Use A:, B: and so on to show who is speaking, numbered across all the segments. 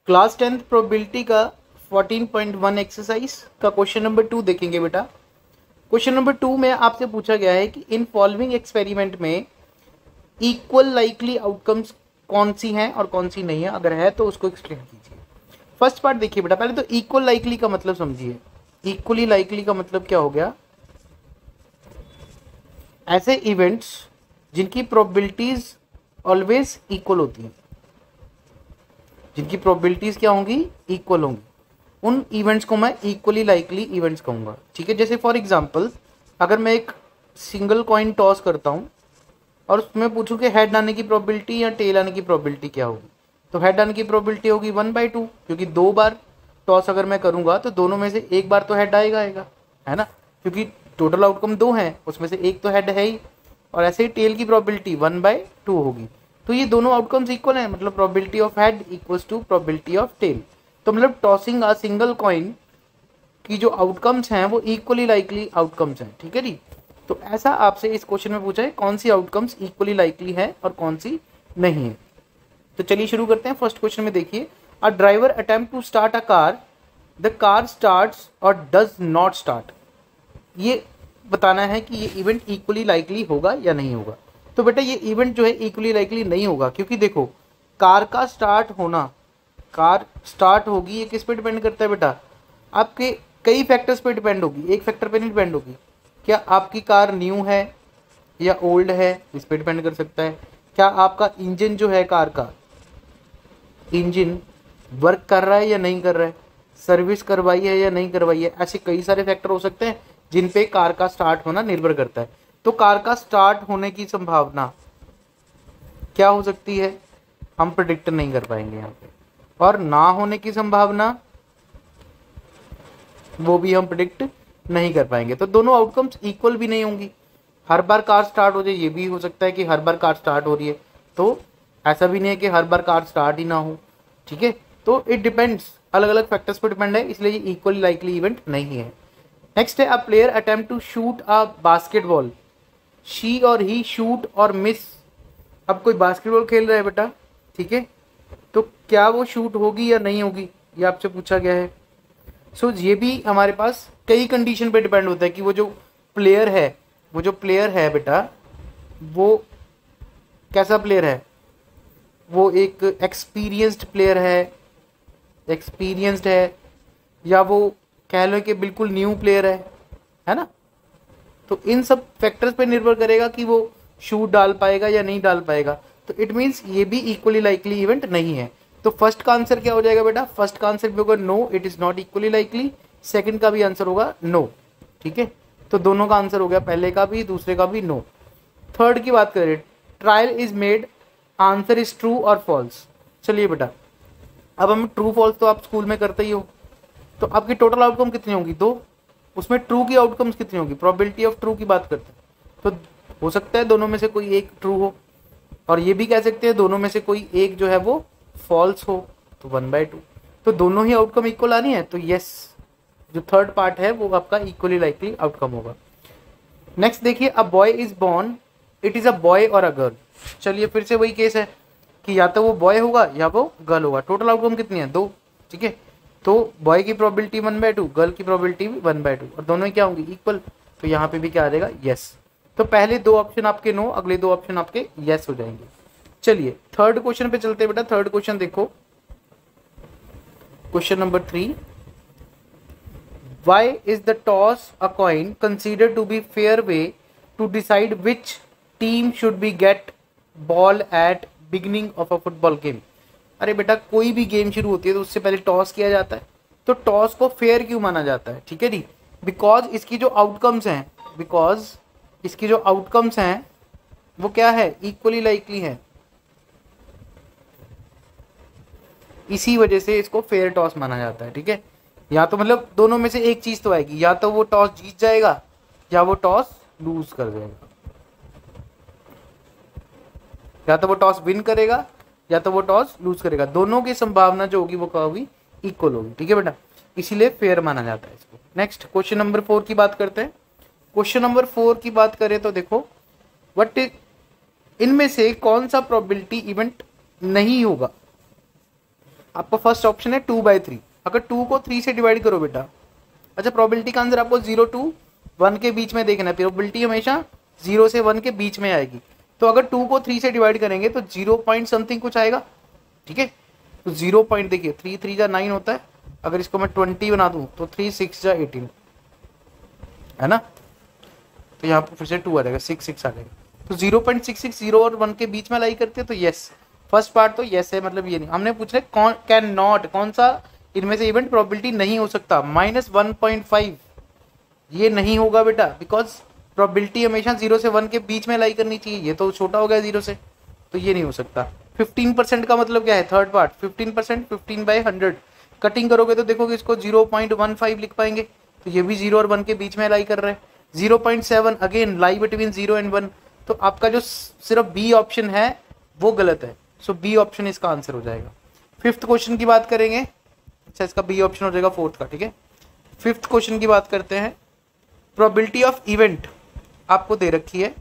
A: Class 10th probability का 14.1 exercise का question number 2 देखेंगे बेटा। क्वेश्चन नंबर 2 में आपसे पूछा गया है कि इन फॉलोइंग एक्सपेरिमेंट में इक्वल लाइकली आउटकम्स कौन सी हैं और कौन सी नहीं है, अगर है तो उसको एक्सप्लेन कीजिए। फर्स्ट पार्ट देखिए बेटा, पहले तो इक्वल लाइकली का मतलब समझिए। इक्वली लाइकली का मतलब क्या हो गया? ऐसे इवेंट्स जिनकी प्रोबेबिलिटीज ऑलवेज इक्वल होती हैं, जिनकी प्रोबेबिलिटीज क्या होंगी? इक्वल होंगी, उन इवेंट्स को मैं इक्वली लाइकली इवेंट्स कहूंगा। ठीक है, जैसे फॉर एग्जांपल अगर मैं एक सिंगल कॉइन टॉस करता हूं और उसमें पूछूं कि हेड आने की प्रोबेबिलिटी या टेल आने की प्रोबेबिलिटी क्या होगी, तो हेड आने की प्रोबेबिलिटी होगी 1/2, क्योंकि 2 बार टॉस अगर मैं करूंगा तो दोनों में से एक बार तो हेड आएगा है ना, क्योंकि टोटल आउटकम 2 हैं, उसमें से एक तो हेड है ही। और ऐसे ही टेल की प्रोबेबिलिटी 1/2 होगी। तो ये दोनों आउटकम्स इक्वल हैं, मतलब probability of head equals to probability of tail. तो मतलब टॉसिंग अ सिंगल कॉइन की जो आउटकम्स हैं वो इक्वली लाइकली आउटकम्स हैं। ठीक है जी, तो ऐसा आपसे इस क्वेश्चन में पूछा है कौन सी आउटकम्स इक्वली लाइकली है और कौन सी नहीं है। तो चलिए शुरू करते हैं। फर्स्ट क्वेश्चन में देखिए, a driver attempt to start a car, the car starts और डज नॉट स्टार्ट। ये बताना है कि ये इवेंट इक्वली लाइकली होगा या नहीं होगा। तो बेटा ये इवेंट जो है इक्वली लाइकली नहीं होगा, क्योंकि देखो कार का स्टार्ट होना, कार स्टार्ट होगी ये किस पे डिपेंड करता है बेटा? आपके कई फैक्टर्स पे डिपेंड होगी, एक फैक्टर पे नहीं डिपेंड होगी। क्या आपकी कार न्यू है या ओल्ड है, इस पे डिपेंड कर सकता है। क्या आपका इंजन जो है, कार का इंजन वर्क कर रहा है या नहीं कर रहा है, सर्विस करवाई है या नहीं करवाई है, ऐसे कई सारे फैक्टर हो सकते हैं जिन पे कार का स्टार्ट होना निर्भर करता है। तो कार का स्टार्ट होने की संभावना क्या हो सकती है, हम प्रेडिक्ट नहीं कर पाएंगे यहाँ पे। और ना होने की संभावना वो भी हम प्रेडिक्ट नहीं कर पाएंगे। तो दोनों आउटकम्स इक्वल भी नहीं होंगी। हर बार कार स्टार्ट हो जाए, ये भी हो सकता है कि हर बार कार स्टार्ट हो रही है, तो ऐसा भी नहीं है कि हर बार कार स्टार्ट ही ना हो। ठीक है, तो इट डिपेंड्स, अलग अलग फैक्टर्स पर डिपेंड है, इसलिए ये इक्वली लाइकली इवेंट नहीं है। नेक्स्ट है, a player attempt to shoot a basketball, she or he shoot और मिस। अब कोई बास्केटबॉल खेल रहा है बेटा, ठीक है, तो क्या वो शूट होगी या नहीं होगी, ये आपसे पूछा गया है। सो ये भी हमारे पास कई कंडीशन पे डिपेंड होता है कि वो जो प्लेयर है बेटा, वो कैसा प्लेयर है, वो एक एक्सपीरियंस्ड प्लेयर है या वो कह लो कि बिल्कुल न्यू प्लेयर है ना। तो इन सब फैक्टर्स पे निर्भर करेगा कि वो शूट डाल पाएगा या नहीं डाल पाएगा। तो इट मीन्स ये भी इक्वली लाइकली इवेंट नहीं है। तो फर्स्ट का आंसर क्या हो जाएगा बेटा? फर्स्ट का आंसर भी होगा no, it is not equally likely. Second का भी आंसर होगा नो। ठीक है, तो दोनों का आंसर हो गया, पहले का भी दूसरे का भी नो। थर्ड की बात करें, trial is made, answer is true और फॉल्स। चलिए बेटा, अब हम ट्रू फॉल्स तो आप स्कूल में करते ही हो, तो आपकी टोटल आउटकम कितनी होगी? 2। उसमें ट्रू की आउटकम्स कितनी होगी? प्रोबेबिलिटी ऑफ ट्रू की बात करते हैं, तो हो सकता है दोनों में से कोई एक ट्रू हो, और ये भी कह सकते हैं दोनों में से कोई एक जो है वो फॉल्स हो, तो 1/2। तो दोनों ही आउटकम इक्वल आनी है, तो यस, जो थर्ड पार्ट है वो आपका इक्वली लाइकली आउटकम होगा। नेक्स्ट देखिए, a boy is born, it is a boy और अ गर्ल। चलिए फिर से वही केस है कि या तो वो बॉय होगा या वो गर्ल होगा। टोटल आउटकम कितनी है? 2। ठीक है, तो बॉय की प्रोबेबिलिटी 1/2, गर्ल की प्रोबेबिलिटी भी 1/2, और दोनों क्या होंगी? इक्वल। तो यहाँ पे भी क्या आ जाएगा? यस। तो पहले 2 ऑप्शन आपके नो, अगले 2 ऑप्शन आपके यस हो जाएंगे। चलिए थर्ड क्वेश्चन पे चलते हैं बेटा। थर्ड क्वेश्चन देखो, question number 3, why is the toss a coin considered to be fair way to decide which team should be get ball at beginning of a football game. अरे बेटा, कोई भी game शुरू होती है तो उससे पहले टॉस किया जाता है, तो टॉस को फेयर क्यों माना जाता है? ठीक है जी, बिकॉज इसकी जो आउटकम्स हैं वो क्या है? इक्वली लाइकली है, इसी वजह से इसको फेयर टॉस माना जाता है। ठीक है, या तो मतलब दोनों में से एक चीज तो आएगी, या तो वो टॉस जीत जाएगा या वो टॉस लूज कर जाएगा, या तो वो टॉस विन करेगा या तो वो टॉस लूज करेगा। दोनों की संभावना जो होगी वो क्या होगी? इक्वल होगी। ठीक है बेटा, इसीलिए फेयर माना जाता है इसको। नेक्स्ट क्वेश्चन नंबर 4 की बात करते हैं। क्वेश्चन नंबर 4 की बात करें तो देखो, व्हाट इज, इनमें से कौन सा प्रोबेबिलिटी इवेंट नहीं होगा? आपका फर्स्ट ऑप्शन है 2/3। अगर 2 को 3 से डिवाइड करो बेटा, अच्छा प्रोबेबिलिटी का आंसर आपको 0 to 1 के बीच में देखना है, प्रोबेबिलिटी हमेशा 0 से 1 के बीच में आएगी। तो अगर 2 को 3 से डिवाइड करेंगे तो 0 पॉइंट समथिंग कुछ आएगा, ठीक है। तो 0 पॉइंट देखिए 3 3 जा 9 होता है, अगर इसको मैं 20 बना दूं तो 3 6 जा 18 है ना, तो यहाँ पर फिर से 2 आ जाएगा, 6 6 आ जाएगा। तो 0.66 0 और 1 के बीच में लाई करते हैं तो यस, फर्स्ट पार्ट तो यस है, मतलब ये नहीं। हमने पूछ रहे कौन कैन नॉट, कौन सा इनमें से इवेंट प्रोबेबिलिटी नहीं हो सकता, -1.5 ये नहीं होगा बेटा, बिकॉज प्रोबेबिलिटी हमेशा 0 से 1 के बीच में लाई करनी चाहिए, ये तो छोटा हो गया 0 से, तो ये नहीं हो सकता। 15% का मतलब क्या है, थर्ड पार्ट 15%, 15/100 कटिंग करोगे तो देखोगे इसको 0.15 लिख पाएंगे, तो ये भी 0 और 1 के बीच में लाई कर रहे हैं। 0.7 अगेन लाई बिटवीन 0 एंड 1, तो आपका जो सिर्फ बी ऑप्शन है वो गलत है, सो बी ऑप्शन इसका आंसर हो जाएगा। फिफ्थ क्वेश्चन की बात करेंगे, अच्छा इसका बी ऑप्शन हो जाएगा फोर्थ का, ठीक है। फिफ्थ क्वेश्चन की बात करते हैं। प्रोबेबिलिटी ऑफ इवेंट आपको दे रखी है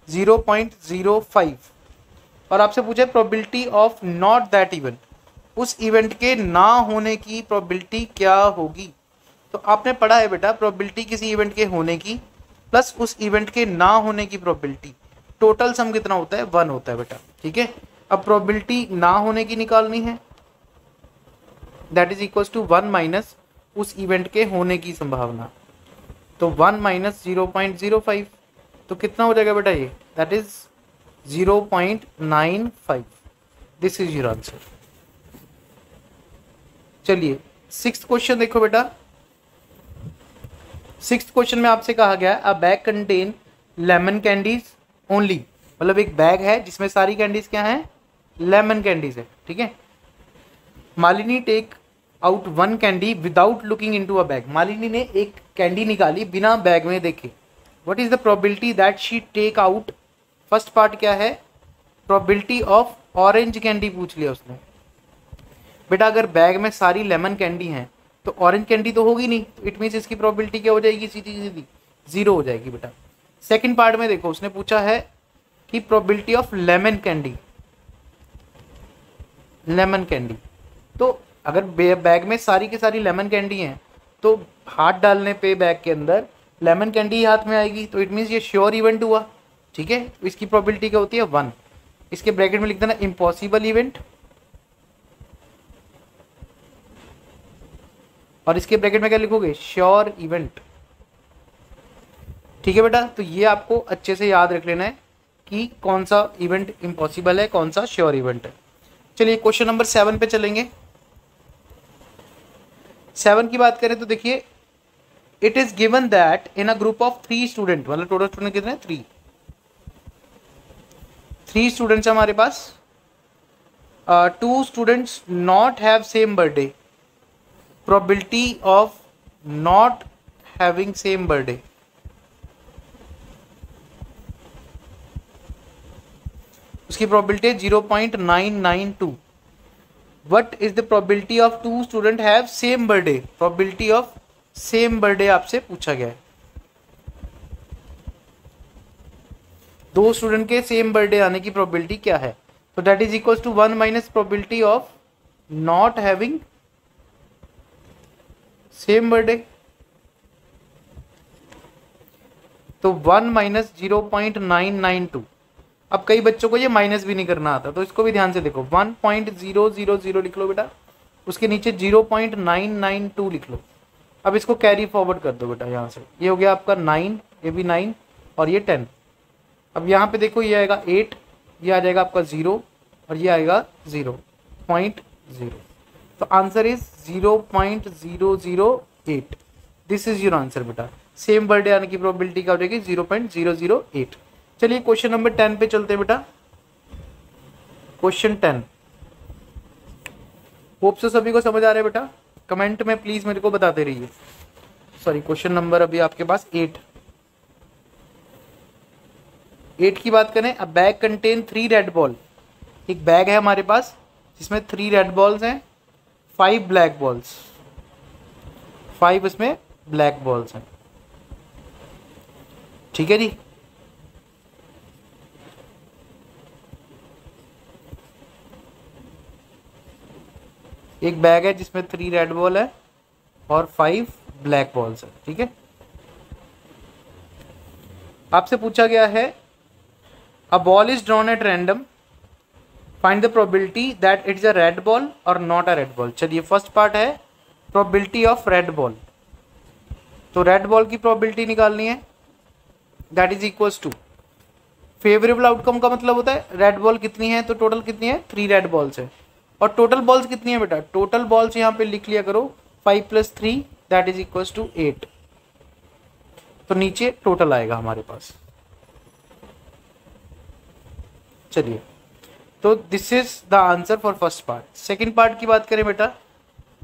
A: 0.05 और आपसे पूछा है probability of not that event, उस इवेंट के ना होने की प्रोबेबिलिटी क्या होगी। तो आपने पढ़ा है बेटा प्रोबेबिलिटी किसी इवेंट के होने की प्लस उस इवेंट के ना होने की प्रोबेबिलिटी, टोटल सम कितना होता है, 1 होता है बेटा, ठीक है। अब प्रोबेबिलिटी ना होने की निकालनी है, that is equal to 1 minus उस इवेंट के होने की संभावना, तो 1 माइनस 0.05, तो कितना हो जाएगा बेटा ये, that is 0.95। This is your answer. चलिए सिक्स्थ क्वेश्चन देखो बेटा। सिक्स्थ क्वेश्चन में आपसे कहा गया अ bag contain lemon candies only, मतलब एक बैग है जिसमें सारी कैंडीज क्या हैं, लेमन कैंडीज है, ठीक है। Malini take out 1 candy without looking into a bag, Malini ने एक कैंडी निकाली बिना बैग में देखे। What is the probability that she take out, first part क्या है, प्रोबेबिलिटी ऑफ ऑरेंज कैंडी पूछ लिया उसने। बेटा अगर बैग में सारी लेमन कैंडी हैं तो ऑरेंज कैंडी तो होगी नहीं, तो इट मीन्स इसकी प्रोबेबिलिटी क्या हो जाएगी, सीधी सीधी 0 हो जाएगी बेटा। सेकंड पार्ट में देखो उसने पूछा है कि probability of lemon candy, lemon candy, तो अगर बैग में सारी की सारी लेमन कैंडी हैं तो हाथ डालने पे बैग के अंदर लेमन कैंडी ही हाथ में आएगी, तो इट मीन्स ये श्योर इवेंट हुआ, ठीक है। तो इसकी प्रोबेबिलिटी क्या होती है 1, इसके ब्रैकेट में लिख देना इम्पॉसिबल इवेंट, और इसके ब्रैकेट में क्या लिखोगे, श्योर इवेंट, ठीक है बेटा। तो ये आपको अच्छे से याद रख लेना है कि कौन सा इवेंट इम्पॉसिबल है, कौन सा श्योर इवेंट है। चलिए क्वेश्चन नंबर 7 पे चलेंगे। 7 की बात करें तो देखिए it is given that in a group of 3 student, मतलब टोटल स्टूडेंट कितने, 3 स्टूडेंट्स हमारे पास, 2 students not have same birthday, probability of not having same birthday, उसकी प्रोबेबिलिटी है 0.992। What is the probability of 2 student have same birthday, probability of same birthday आपसे पूछा गया है। 2 student के सेम बर्थडे आने की प्रोबेबिलिटी क्या है, तो that is equal to 1 minus probability of not having same birthday, तो 1 माइनस 0.992। अब कई बच्चों को ये माइनस भी नहीं करना आता, तो इसको भी ध्यान से देखो, 1.000 लिख लो बेटा, उसके नीचे 0.992 लिख लो। अब इसको कैरी फॉरवर्ड कर दो बेटा, यहाँ से ये हो गया आपका 9, ये भी 9 और ये 10। अब यहाँ पे देखो ये आएगा 8, ये आ जाएगा आपका 0 और ये आएगा 0.0, तो answer is 0.008। This is your answer बेटा। सेम बर्थडे आने की प्रोबेबिलिटी क्या हो जाएगी, 0.008। चलिए क्वेश्चन नंबर 10 पे चलते हैं बेटा। क्वेश्चन 10, होप से सभी को समझ आ रहा है बेटा, कमेंट में प्लीज मेरे को बताते रहिए। सॉरी क्वेश्चन नंबर अभी आपके पास 8 की बात करें। अ बैग कंटेन 3 रेड बॉल, एक बैग है हमारे पास जिसमें 3 रेड बॉल्स हैं, 5 ब्लैक बॉल्स, 5 इसमें ब्लैक बॉल्स हैं, ठीक है जी। एक बैग है जिसमें 3 रेड बॉल है और 5 ब्लैक बॉल्स है, ठीक है। आपसे पूछा गया है a ball is drawn at random, find the probability that it is a red ball or not a red ball. चलिए फर्स्ट पार्ट है प्रोबेबिलिटी ऑफ रेड बॉल। तो रेड बॉल की प्रोबेबिलिटी निकालनी है, that is equals to favourable outcome का मतलब होता है रेड बॉल कितनी है, तो टोटल कितनी है 3 रेड बॉल्स है। और टोटल बॉल्स कितनी है बेटा, टोटल बॉल्स यहाँ पे लिख लिया करो 5 + 3 दैट इज इक्वल्स टू 8। तो नीचे टोटल आएगा हमारे पास। चलिए तो this is the answer for first part. Second part की बात करें बेटा,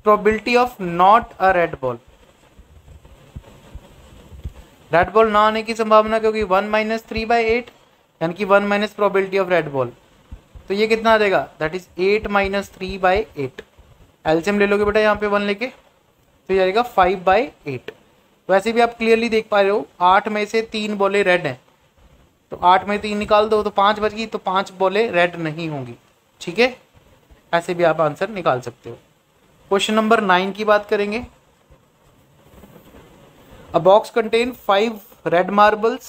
A: probability of not a red ball. Red ball ना आने की संभावना क्योंकि 1 - 3/8 यानी कि 1 - प्रोबेबिलिटी ऑफ रेड बॉल, तो ये कितना आ जाएगा, दैट इज 8 - 3/8। एलसीएम ले लोगे बेटा यहाँ पे 1 लेके, तो ये आएगा 5/8। वैसे भी आप क्लियरली देख पा रहे हो 8 में से 3 बॉलें रेड हैं, तो 8 में 3 निकाल दो तो 5 बच गई, तो 5 बॉलें रेड नहीं होंगी, ठीक है। ऐसे भी आप आंसर निकाल सकते हो। क्वेश्चन नंबर 9 की बात करेंगे। A box contain 5 red marbles